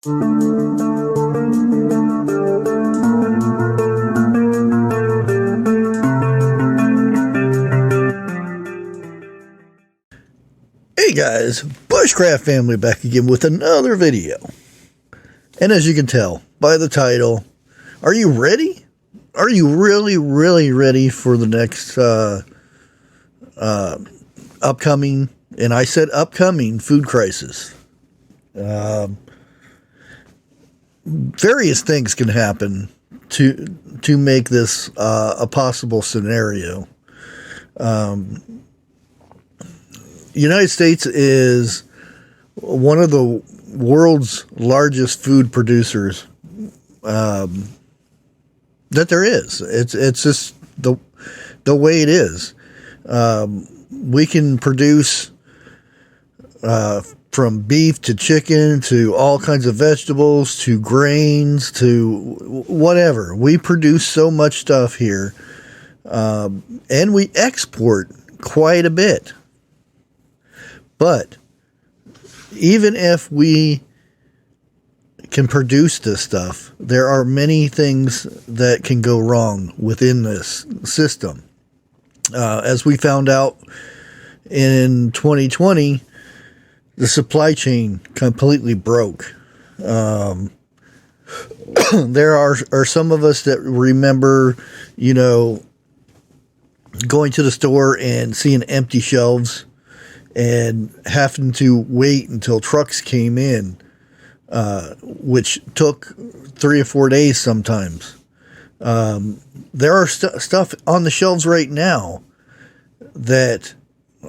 Hey guys, Bushcraft family back again with another video. And as you can tell by the title, are you ready? Are you really ready for the next upcoming, and I said upcoming, food crisis? Various things can happen to make this a possible scenario. United States is one of the world's largest food producers that there is. It's just the way it is. We can produce from beef to chicken to all kinds of vegetables to grains to whatever. We produce so much stuff here, and we export quite a bit. But even if we can produce this stuff, there are many things that can go wrong within this system. As we found out in 2020, the supply chain completely broke. There are some of us that remember, going to the store and seeing empty shelves and having to wait until trucks came in, which took 3 or 4 days sometimes. There are stuff on the shelves right now that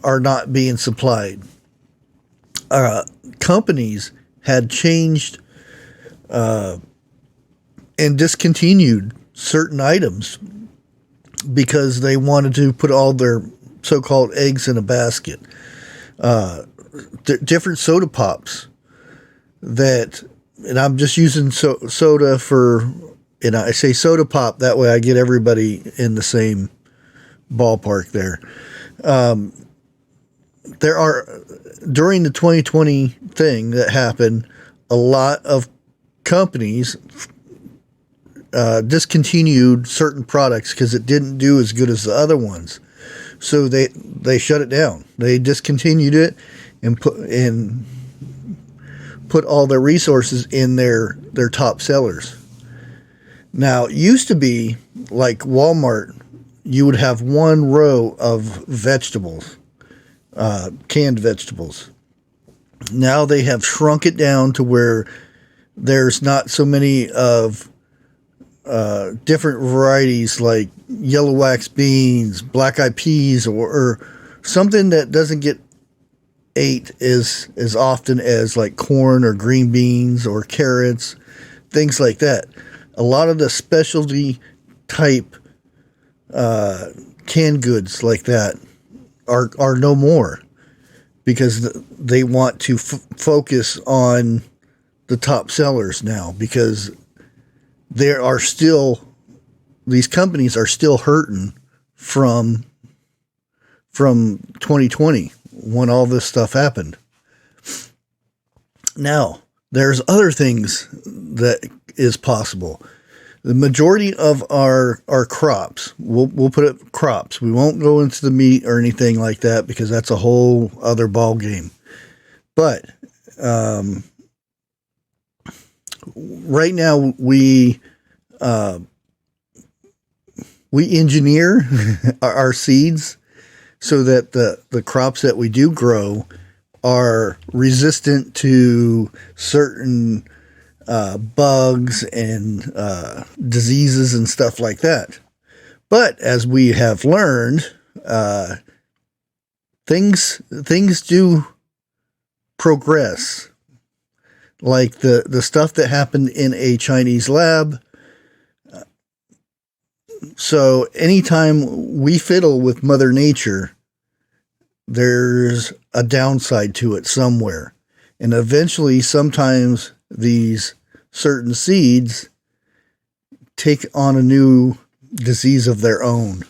are not being supplied. Companies had changed and discontinued certain items because they wanted to put all their so-called eggs in a basket. Different soda pops that, and I'm just using soda for, and I say soda pop, that way I get everybody in the same ballpark there. There are, during the 2020 thing that happened, a lot of companies discontinued certain products because it didn't do as good as the other ones. So they shut it down. They discontinued it and put all their resources in their top sellers. Now, it used to be like Walmart, you would have one row of vegetables, canned vegetables. Now they have shrunk it down to where there's not so many of different varieties like yellow wax beans, black eyed peas, or something that doesn't get ate as often as like corn or green beans or carrots, things like that. A lot of the specialty type canned goods like that are no more because they want to focus on the top sellers now, because there are still, these companies are still hurting from 2020 when all this stuff happened. Now, there's other things that is possible. The majority of our crops, we'll put it crops. We won't go into the meat or anything like that because that's a whole other ball game. But right now we engineer our seeds so that the crops that we do grow are resistant to certain bugs and diseases and stuff like that. But as we have learned, things do progress. Like the stuff that happened in a Chinese lab. So anytime we fiddle with Mother Nature, there's a downside to it somewhere. And eventually, sometimes these certain seeds take on a new disease of their own,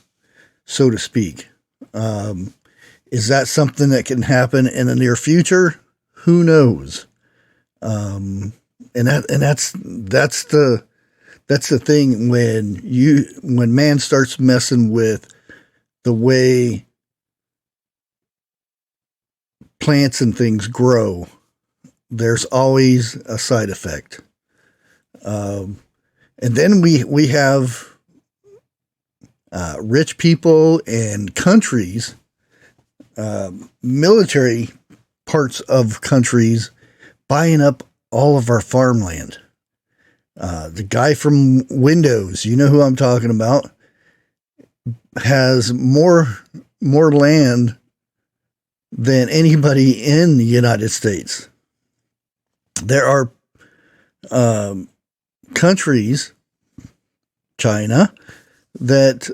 so to speak. Is that something that can happen in the near future? Who knows? that's the thing when man starts messing with the way plants and things grow, there's always a side effect. And then we have rich people and countries, military parts of countries buying up all of our farmland. The guy from Windows, you know who I'm talking about, has more land than anybody in the United States. There are countries, China, that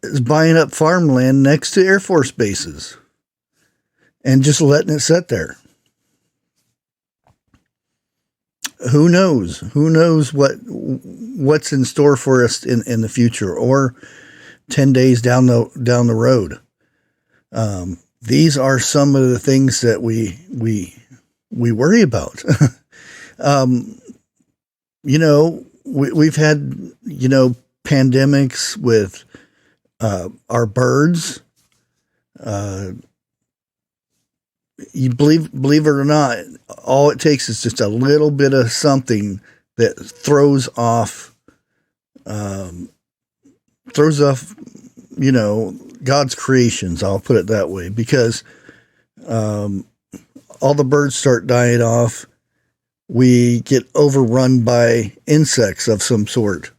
is buying up farmland next to Air Force bases and just letting it sit there. Who knows? Who knows what's in store for us in the future, or 10 days down the road. These are some of the things that we worry about. We've had, pandemics with our birds. You believe it or not, all it takes is just a little bit of something that throws off, God's creations. I'll put it that way, because all the birds start dying off. We get overrun by insects of some sort.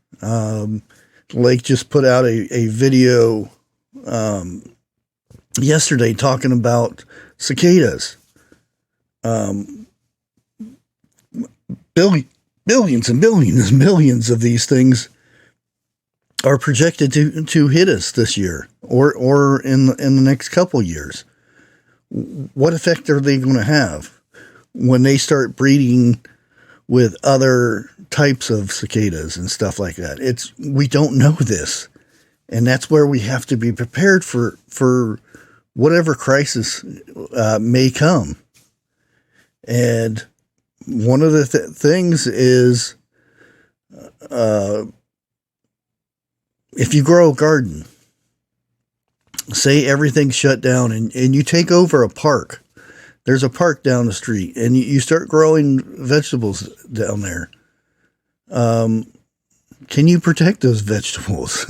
Lake just put out a video yesterday talking about cicadas. Billions and millions of these things are projected to hit us this year or in the next couple years. What effect are they going to have when they start breeding with other types of cicadas and stuff like that? We don't know this, and that's where we have to be prepared for whatever crisis may come. And one of the things is, if you grow a garden, say everything's shut down and you take over a park. There's a park down the street, and you start growing vegetables down there. Can you protect those vegetables?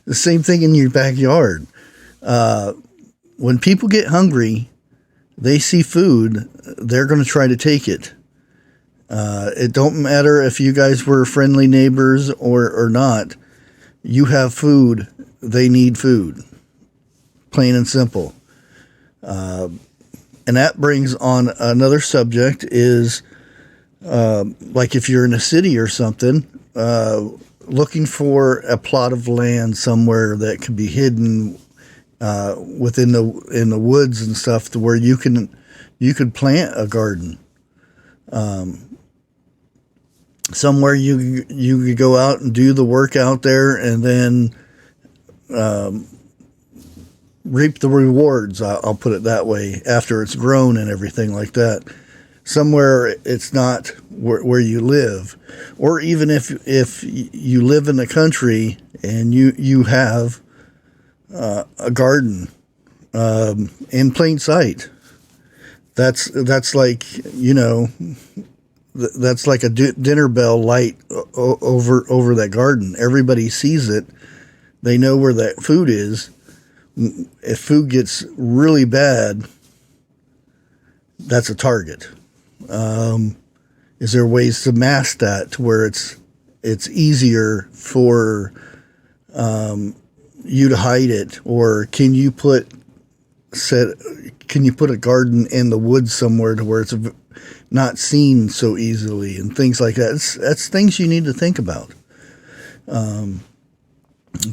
The same thing in your backyard. When people get hungry, they see food, they're going to try to take it. It don't matter if you guys were friendly neighbors or not. You have food, they need food. Plain and simple. And that brings on another subject is, like if you're in a city or something, looking for a plot of land somewhere that can be hidden in the woods and stuff, to where you could plant a garden. Somewhere you could go out and do the work out there, and then reap the rewards. I'll put it that way, after it's grown and everything like that. Somewhere it's not where you live, or even if you live in the country and you have a garden in plain sight. That's like, that's like a dinner bell light over that garden. Everybody sees it. They know where that food is. If food gets really bad, that's a target. Is there ways to mask that to where it's easier for you to hide it, or can you put a garden in the woods somewhere to where it's not seen so easily, and things like that? That's things you need to think about.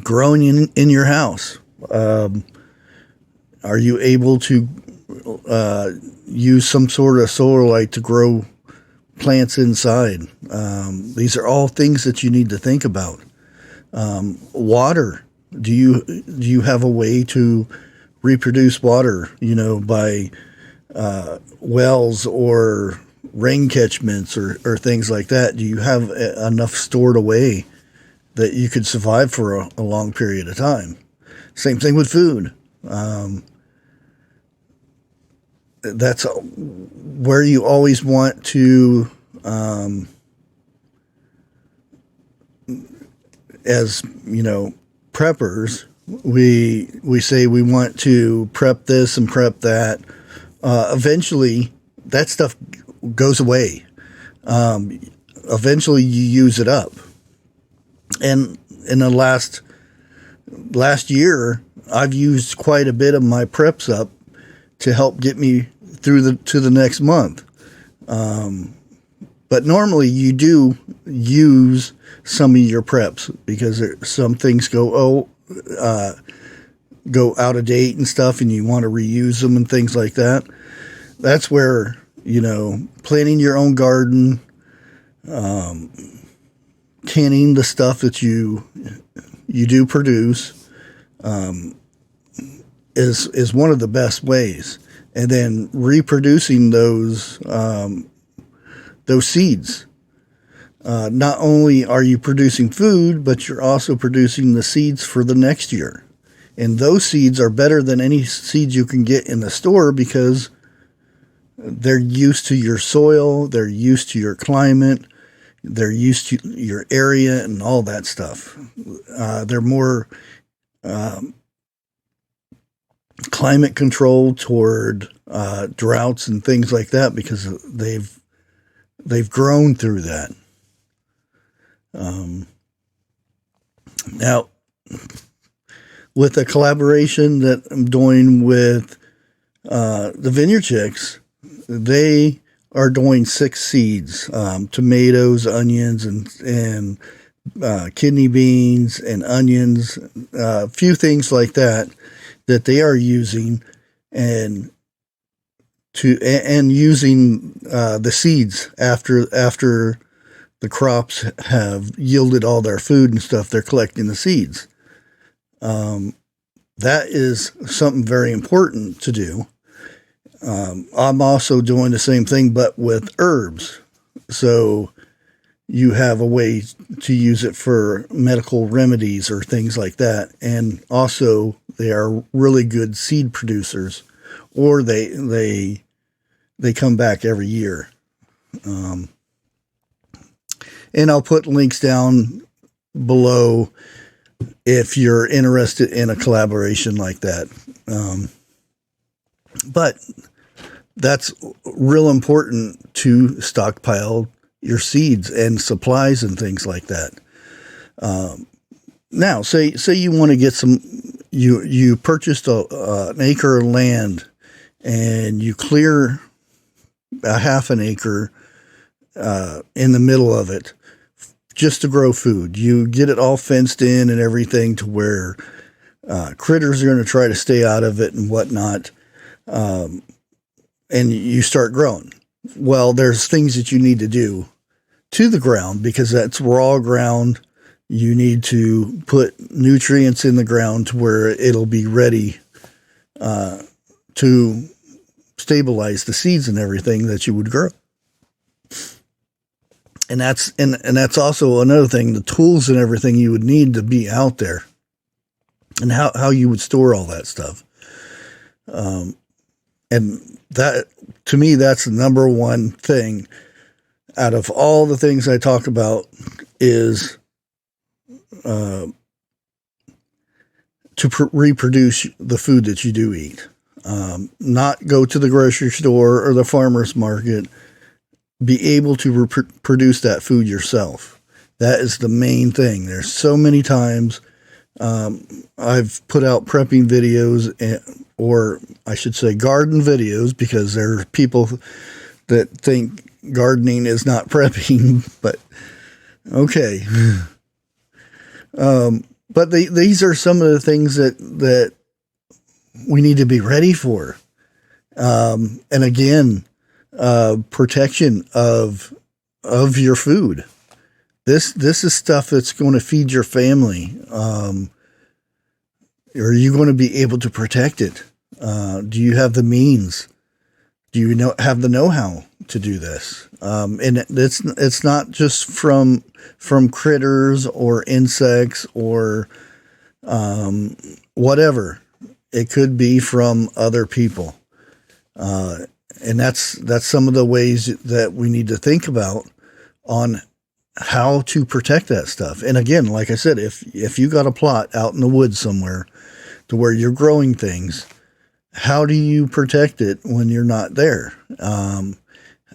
Growing in your house. Are you able to use some sort of solar light to grow plants inside? These are all things that you need to think about. Water. Do you have a way to reproduce water, by wells or rain catchments or things like that? Do you have enough stored away that you could survive for a long period of time? Same thing with food. That's where you always want to, as you know, preppers, we say we want to prep this and prep that. Eventually, that stuff goes away. Eventually, you use it up. And in the last year, I've used quite a bit of my preps up to help get me through to the next month. But normally you do use some of your preps because some things go out of date and stuff, and you want to reuse them and things like that. That's where, you know, planting your own garden, canning the stuff that you do produce, is one of the best ways, and then reproducing those seeds. Not only are you producing food, but you're also producing the seeds for the next year. And those seeds are better than any seeds you can get in the store because they're used to your soil, they're used to your climate, they're used to your area and all that stuff. They're more climate controlled toward droughts and things like that because they've grown through that. Now, with the collaboration that I'm doing with the Vineyard Chicks, they are doing 6 seeds, tomatoes, onions, and kidney beans and onions, a few things like that they are using and using the seeds after the crops have yielded all their food and stuff. They're collecting the seeds. That is something very important to do. I'm also doing the same thing, but with herbs. So you have a way to use it for medical remedies or things like that. And also they are really good seed producers, or they come back every year. And I'll put links down below if you're interested in a collaboration like that. But that's real important to stockpile your seeds and supplies and things like that. Now, say you want to get some, you purchased an acre of land and you clear a half an acre in the middle of it just to grow food. You get it all fenced in and everything to where critters are going to try to stay out of it and whatnot. And you start growing. Well, there's things that you need to do to the ground because that's raw ground. You need to put nutrients in the ground to where it'll be ready to stabilize the seeds and everything that you would grow. And that's also another thing, the tools and everything you would need to be out there and how you would store all that stuff. And that, to me, that's the number one thing out of all the things I talk about is to reproduce the food that you do eat. Not go to the grocery store or the farmer's market. Be able to produce that food yourself. That is the main thing. There's so many times I've put out prepping videos, or I should say garden videos, because there are people that think gardening is not prepping, but okay. But these are some of the things that we need to be ready for. And again, protection of your food. This is stuff that's going to feed your family. Are you going to be able to protect it? Do you have the means Do you have the know-how to do this? And it's not just from critters or insects or whatever. It could be from other people, and that's some of the ways that we need to think about on how to protect that stuff. And again, like I said, if you got a plot out in the woods somewhere to where you're growing things, how do you protect it when you're not there?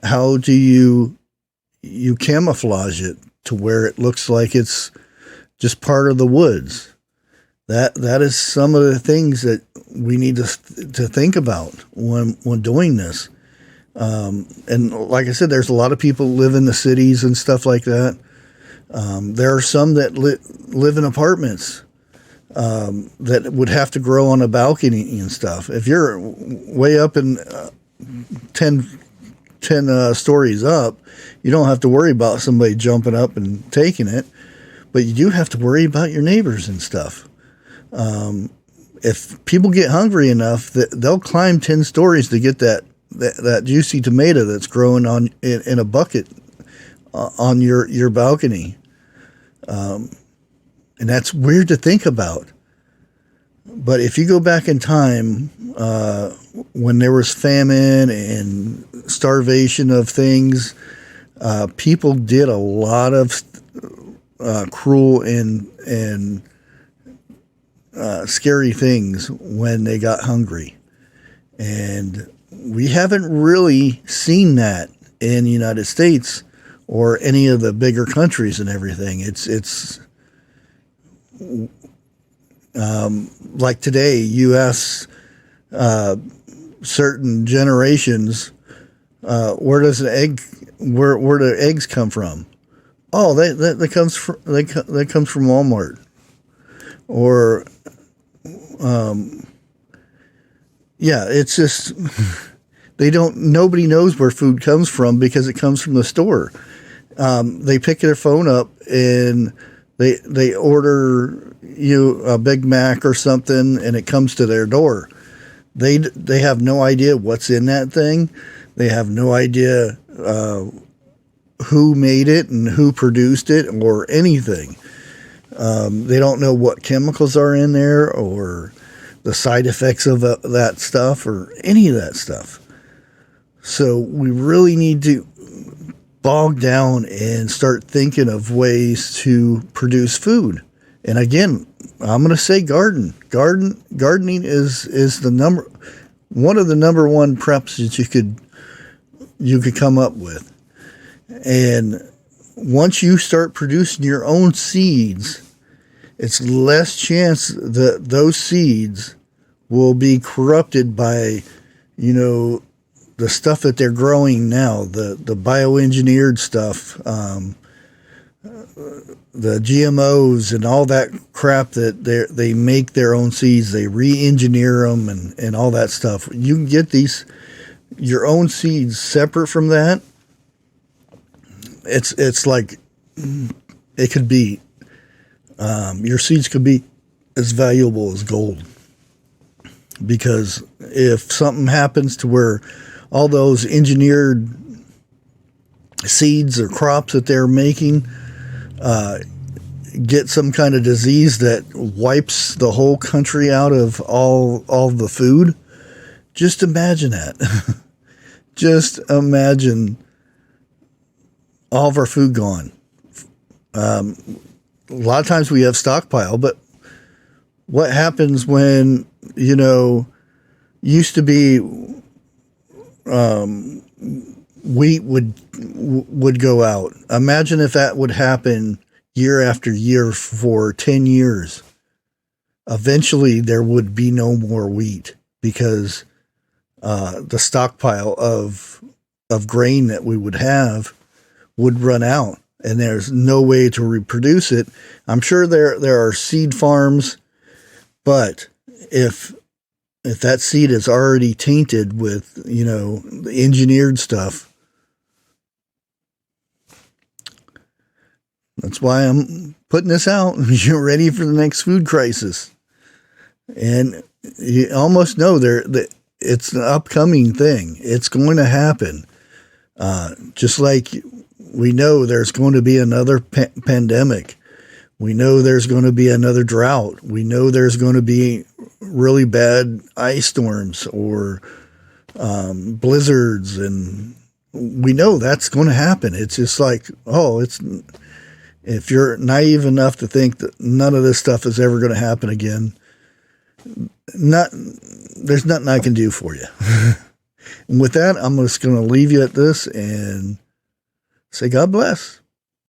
How do you camouflage it to where it looks like it's just part of the woods? That is some of the things that we need to think about when doing this. And like I said, there's a lot of people live in the cities and stuff like that. There are some that live in apartments that would have to grow on a balcony and stuff. If you're way up in 10 stories up, you don't have to worry about somebody jumping up and taking it, but you do have to worry about your neighbors and stuff. If people get hungry enough, they'll climb 10 stories to get that juicy tomato that's growing in a bucket on your balcony. And that's weird to think about. But if you go back in time, when there was famine and starvation of things, people did a lot of cruel and scary things when they got hungry. And we haven't really seen that in the United States or any of the bigger countries and everything. It's like today, you ask certain generations, where does the egg, where do eggs come from? Oh, that comes from Walmart. Or yeah, it's just nobody knows where food comes from because it comes from the store. They pick their phone up and they order a Big Mac or something, and it comes to their door. They have no idea what's in that thing. They have no idea who made it and who produced it or anything. They don't know what chemicals are in there or the side effects of that stuff or any of that stuff. So we really need to bog down and start thinking of ways to produce food. And again, I'm going to say gardening is one of the number one preps that you could come up with. And once you start producing your own seeds, it's less chance that those seeds will be corrupted by, the stuff that they're growing now, the bioengineered stuff, the GMOs and all that crap that they make their own seeds, they re-engineer them and all that stuff. You can get your own seeds separate from that. It's like it could be, your seeds could be as valuable as gold. Because if something happens to where all those engineered seeds or crops that they're making get some kind of disease that wipes the whole country out of all the food, just imagine that. Just imagine all of our food gone. A lot of times we have stockpile, but what happens when, used to be wheat would go out. Imagine if that would happen year after year for 10 years. Eventually there would be no more wheat because the stockpile of grain that we would have would run out, and there's no way to reproduce it. I'm sure there are seed farms, but if that seed is already tainted with, the engineered stuff, that's why I'm putting this out. You're ready for the next food crisis. And you almost know it's an upcoming thing. It's going to happen. Just like we know there's going to be another pandemic. We know there's going to be another drought. We know there's going to be really bad ice storms or blizzards, and we know that's going to happen. It's just like, if you're naive enough to think that none of this stuff is ever going to happen again, there's nothing I can do for you. And with that, I'm just going to leave you at this and say God bless.